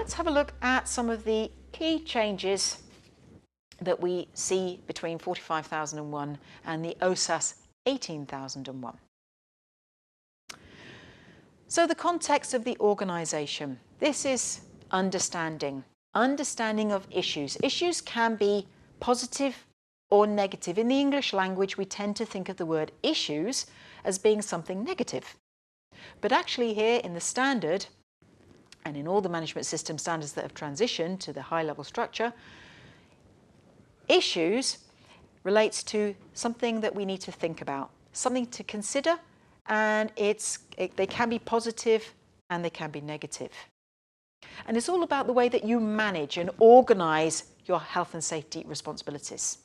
let's have a look at some of the key changes that we see between 45001 and the OSAS 18001. So the context of the organisation. This is understanding of issues. Issues can be positive or negative. In the English language, we tend to think of the word issues as being something negative. But actually here in the standard, and in all the management system standards that have transitioned to the high-level structure, issues relates to something that we need to think about, something to consider, and they can be positive and they can be negative. And it's all about the way that you manage and organise your health and safety responsibilities.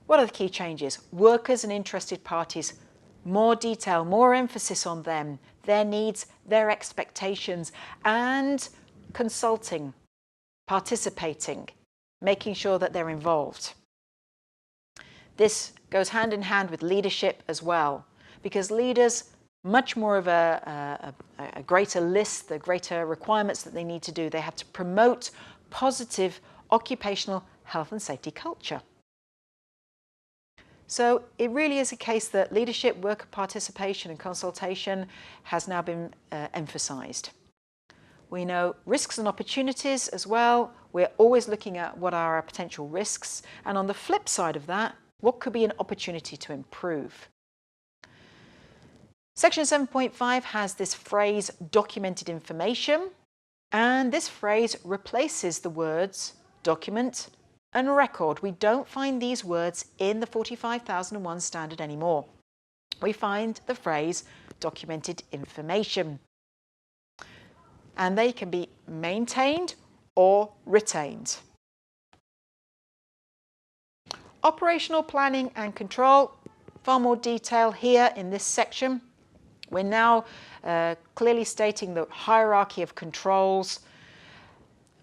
What are the key changes? Workers and interested parties, more detail, more emphasis on them, their needs, their expectations, and consulting, participating, making sure that they're involved. This goes hand in hand with leadership as well, because leaders, much more of a greater list, the greater requirements that they need to do. They have to promote positive occupational health and safety culture. So it really is a case that leadership, worker participation and consultation has now been emphasised. We know risks and opportunities as well. We're always looking at what are our potential risks, and on the flip side of that, what could be an opportunity to improve. Section 7.5 has this phrase documented information, and this phrase replaces the words document and record. We don't find these words in the 45001 standard anymore. We find the phrase documented information, and they can be maintained or retained. Operational planning and control, far more detail here in this section. We're now clearly stating the hierarchy of controls.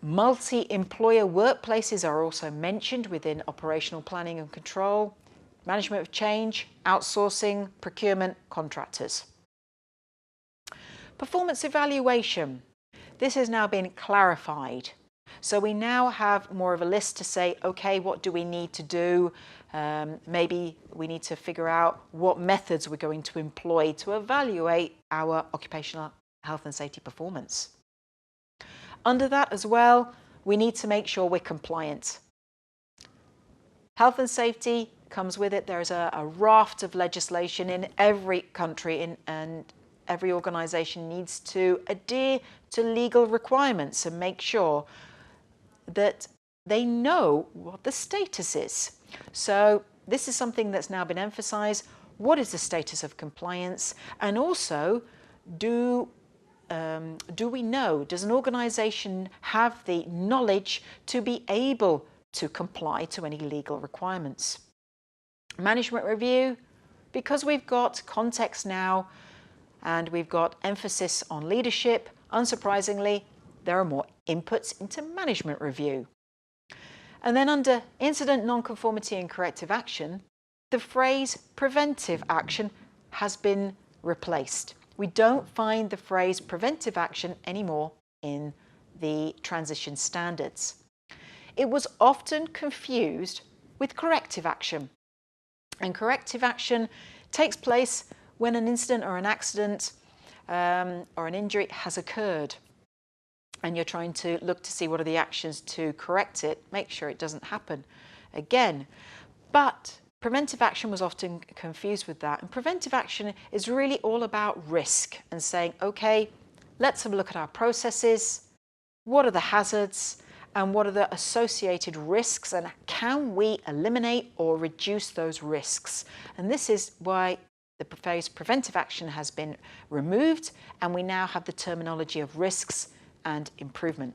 Multi-employer workplaces are also mentioned within operational planning and control. Management of change, outsourcing, procurement, contractors. Performance evaluation. This has now been clarified. So we now have more of a list to say, okay, what do we need to do? Maybe we need to figure out what methods we're going to employ to evaluate our occupational health and safety performance. Under that as well, we need to make sure we're compliant. Health and safety comes with it. There's a raft of legislation in every country, and every organisation needs to adhere to legal requirements and make sure that they know what the status is. So this is something that's now been emphasised. What is the status of compliance? And also, do we know, does an organisation have the knowledge to be able to comply to any legal requirements? Management review, because we've got context now and we've got emphasis on leadership, unsurprisingly, there are more inputs into management review. And then under incident non-conformity and corrective action, the phrase preventive action has been replaced. We don't find the phrase preventive action anymore in the transition standards. It was often confused with corrective action. And corrective action takes place when an incident or an accident or an injury has occurred, and you're trying to look to see what are the actions to correct it, make sure it doesn't happen again. But preventive action was often confused with that, and preventive action is really all about risk and saying, okay, let's have a look at our processes, what are the hazards and what are the associated risks, and can we eliminate or reduce those risks? And this is why the phrase preventive action has been removed, and we now have the terminology of risks and improvement.